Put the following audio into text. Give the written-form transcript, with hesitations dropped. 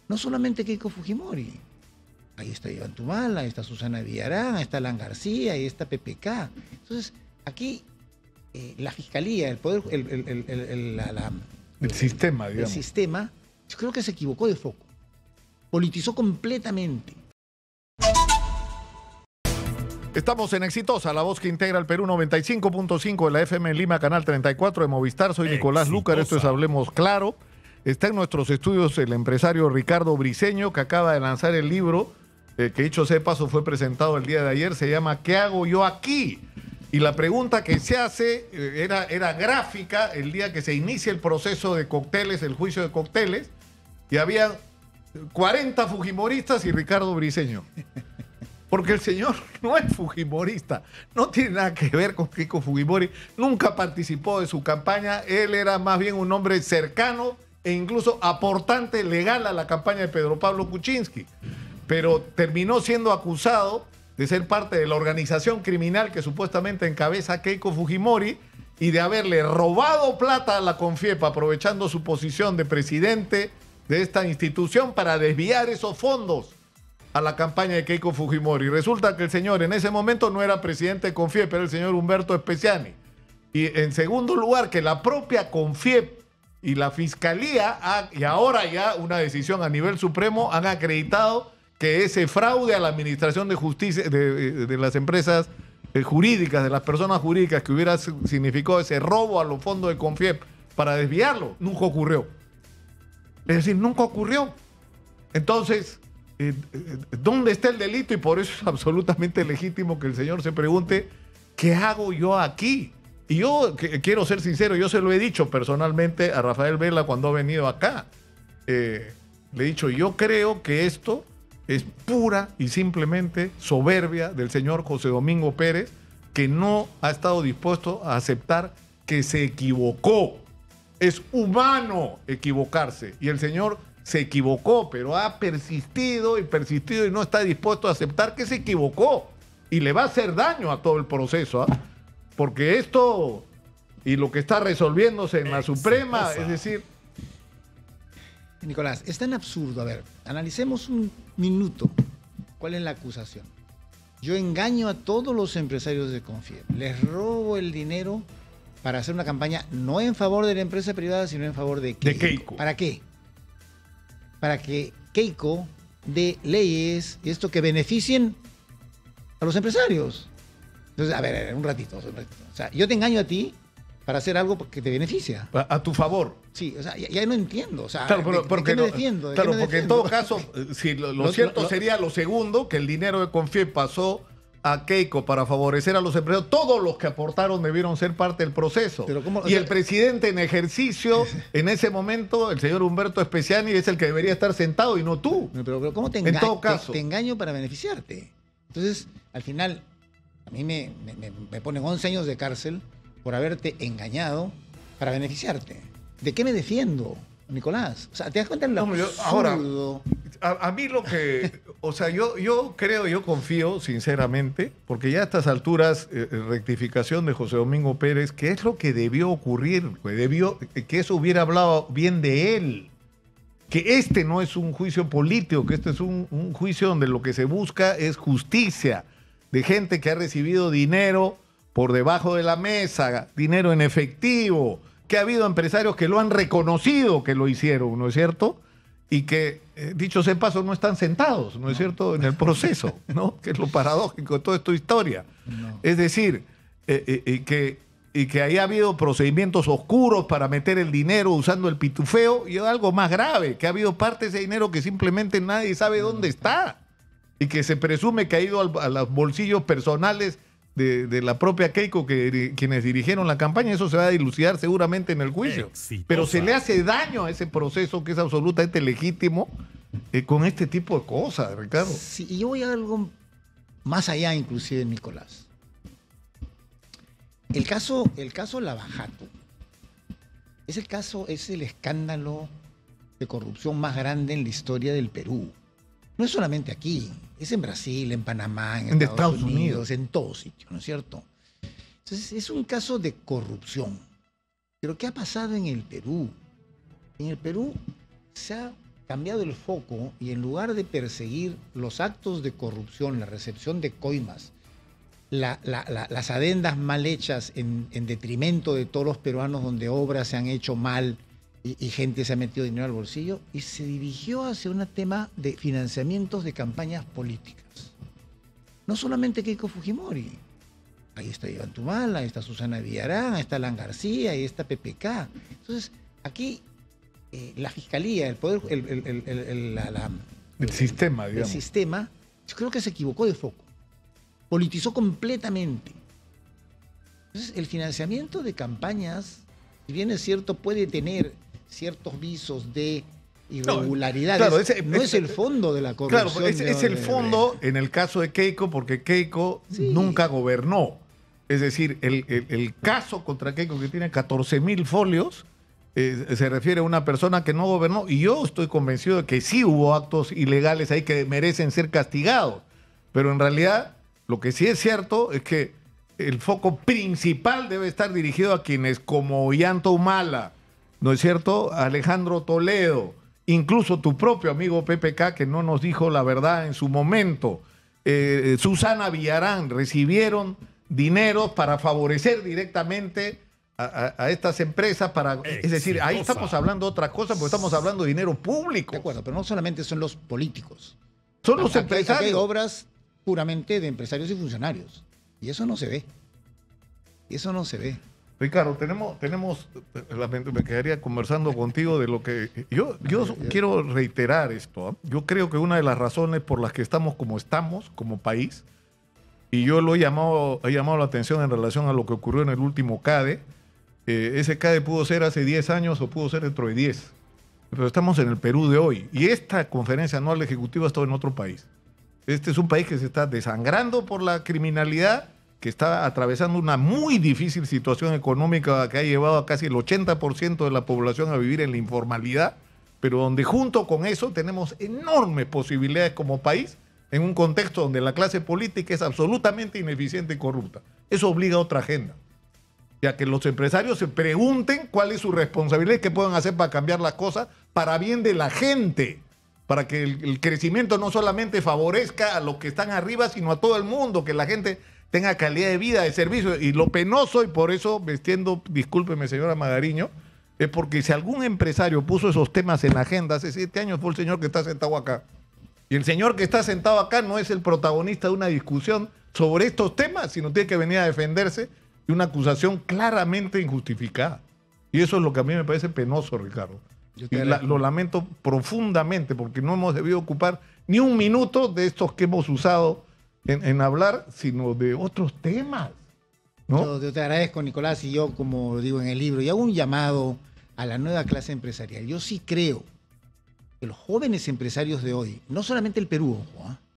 no solamente Keiko Fujimori. Ahí está Iván Tumala, ahí está Susana Villarán, ahí está Alan García, ahí está PPK. Entonces, aquí la fiscalía, el poder, el sistema, digamos. El sistema, yo creo que se equivocó de foco. Politizó completamente. Estamos en Exitosa, la voz que integra el Perú, 95.5 de la FM en Lima, canal 34 de Movistar. Soy Nicolás Lucar, esto es Hablemos Claro. Está en nuestros estudios el empresario Ricardo Briceño, que acaba de lanzar el libro, que dicho sea de paso fue presentado el día de ayer, se llama ¿Qué hago yo aquí? Y la pregunta que se hace era gráfica el día que se inicia el proceso de cócteles, el juicio de cócteles, y había 40 fujimoristas y Ricardo Briceño. Porque el señor no es fujimorista, no tiene nada que ver con Keiko Fujimori, nunca participó de su campaña, él era más bien un hombre cercano e incluso aportante legal a la campaña de Pedro Pablo Kuczynski, pero terminó siendo acusado de ser parte de la organización criminal que supuestamente encabeza Keiko Fujimori y de haberle robado plata a la CONFIEP aprovechando su posición de presidente de esta institución para desviar esos fondos a la campaña de Keiko Fujimori. Resulta que el señor en ese momento no era presidente de CONFIEP, era el señor Humberto Speciani. Y en segundo lugar, que la propia CONFIEP y la Fiscalía, y ahora ya una decisión a nivel supremo, han acreditado que ese fraude a la administración de justicia de las empresas jurídicas, de las personas jurídicas, que hubiera significado ese robo a los fondos de CONFIEP para desviarlo, nunca ocurrió. Es decir, nunca ocurrió. Entonces, ¿dónde está el delito? Y por eso es absolutamente legítimo que el señor se pregunte, ¿qué hago yo aquí? Y yo quiero ser sincero, yo se lo he dicho personalmente a Rafael Vela cuando ha venido acá. Le he dicho, yo creo que esto es pura y simplemente soberbia del señor José Domingo Pérez, que no ha estado dispuesto a aceptar que se equivocó. Es humano equivocarse. Y el señor se equivocó, pero ha persistido y no está dispuesto a aceptar que se equivocó. Y le va a hacer daño a todo el proceso, ¿eh? Porque esto y lo que está resolviéndose en la Suprema, es decir... Nicolás, es tan absurdo. A ver, analicemos un minuto. ¿Cuál es la acusación? Yo engaño a todos los empresarios de CONFIEP. Les robo el dinero para hacer una campaña no en favor de la empresa privada, sino en favor de Keiko. De Keiko. ¿Para qué? Para que Keiko dé leyes y esto que beneficien a los empresarios. Entonces, a ver, un ratito. O sea, yo te engaño a ti para hacer algo que te beneficia. A tu favor. Sí, o sea, ya no entiendo. O sea, claro, ¿de qué me defiendo? Claro, porque en todo caso, si lo cierto sería lo segundo, que el dinero de CONFIEP pasó a Keiko para favorecer a los empresarios. Todos los que aportaron debieron ser parte del proceso. Pero ¿cómo? Y el presidente en ejercicio, en ese momento, el señor Humberto Speciani, es el que debería estar sentado y no tú. Pero ¿cómo te en todo caso. Te engaño para beneficiarte? Entonces, al final, a mí me ponen 11 años de cárcel por haberte engañado para beneficiarte. ¿De qué me defiendo, Nicolás? O sea, ¿te das cuenta de lo absurdo? Ahora, a mí lo que... O sea, yo confío, sinceramente, porque ya a estas alturas, rectificación de José Domingo Pérez, ¿qué es lo que debió ocurrir? Que eso hubiera hablado bien de él. Que este no es un juicio político, que este es un juicio donde lo que se busca es justicia de gente que ha recibido dinero por debajo de la mesa, dinero en efectivo, que ha habido empresarios que lo han reconocido que lo hicieron, ¿no es cierto? Y que, dicho sea de paso, no están sentados, ¿no es cierto?, en el proceso, ¿no? Que es lo paradójico de toda esta historia. No. Es decir, y que haya habido procedimientos oscuros para meter el dinero usando el pitufeo, y algo más grave, que ha habido parte de ese dinero que simplemente nadie sabe dónde está, y que se presume que ha ido a los bolsillos personales de la propia Keiko, quienes dirigieron la campaña. Eso se va a dilucidar seguramente en el juicio. Exitosa. Pero se le hace daño a ese proceso que es absolutamente legítimo con este tipo de cosas, Ricardo. Sí, y yo voy a algo más allá, inclusive, Nicolás. El caso Lavajato es el escándalo de corrupción más grande en la historia del Perú. No es solamente aquí, es en Brasil, en Panamá, en Estados Unidos, en todos sitios, ¿no es cierto? Entonces, es un caso de corrupción. Pero ¿qué ha pasado en el Perú? En el Perú se ha cambiado el foco y en lugar de perseguir los actos de corrupción, la recepción de coimas, las adendas mal hechas en detrimento de todos los peruanos donde obras se han hecho mal y gente se ha metido dinero al bolsillo, y se dirigió hacia un tema de financiamientos de campañas políticas. No solamente Keiko Fujimori. Ahí está Iván Tumala, ahí está Susana Villarán, ahí está Alan García, ahí está PPK. Entonces, aquí la fiscalía, el poder, el sistema, digamos. El sistema, yo creo que se equivocó de foco. Politizó completamente. Entonces, el financiamiento de campañas, si bien es cierto, puede tener ciertos visos de irregularidades. No, claro, no es el fondo de la corrupción. Claro, es el fondo en el caso de Keiko, porque Keiko nunca gobernó. Es decir, el caso contra Keiko, que tiene 14.000 folios, se refiere a una persona que no gobernó, y yo estoy convencido de que sí hubo actos ilegales ahí que merecen ser castigados. Pero en realidad, lo que sí es cierto es que el foco principal debe estar dirigido a quienes como Ollanta Humala, ¿no es cierto? Alejandro Toledo, incluso tu propio amigo PPK, que no nos dijo la verdad en su momento, Susana Villarán, recibieron dineros para favorecer directamente a estas empresas. Es decir, ahí estamos hablando de otra cosa, porque estamos hablando de dinero público. De acuerdo, pero no solamente son los políticos. Son los empresarios. Aquí hay obras puramente de empresarios y funcionarios. Y eso no se ve. Eso no se ve. Ricardo, me quedaría conversando contigo de lo que... Yo quiero reiterar esto, ¿eh? Yo creo que una de las razones por las que estamos como país, y yo he llamado la atención en relación a lo que ocurrió en el último CADE, ese CADE pudo ser hace 10 años o pudo ser dentro de 10, pero estamos en el Perú de hoy, y esta conferencia anual ejecutiva está en otro país. Este es un país que se está desangrando por la criminalidad, que está atravesando una muy difícil situación económica que ha llevado a casi el 80% de la población a vivir en la informalidad, pero donde junto con eso tenemos enormes posibilidades como país en un contexto donde la clase política es absolutamente ineficiente y corrupta. Eso obliga a otra agenda, ya que los empresarios se pregunten cuál es su responsabilidad y qué pueden hacer para cambiar las cosas para bien de la gente, para que el crecimiento no solamente favorezca a los que están arriba, sino a todo el mundo, que la gente tenga calidad de vida, de servicio. Y lo penoso, y por eso me extiendo, discúlpeme señora Magariño, es porque si algún empresario puso esos temas en la agenda hace 7 años, fue el señor que está sentado acá. Y el señor que está sentado acá no es el protagonista de una discusión sobre estos temas, sino tiene que venir a defenderse de una acusación claramente injustificada. Y eso es lo que a mí me parece penoso, Ricardo. Lo lamento profundamente, porque no hemos debido ocupar ni un minuto de estos que hemos usado en hablar, sino de otros temas, ¿no? Yo te agradezco, Nicolás, y yo, como lo digo en el libro, y hago un llamado a la nueva clase empresarial. Yo sí creo que los jóvenes empresarios de hoy, no solamente el Perú,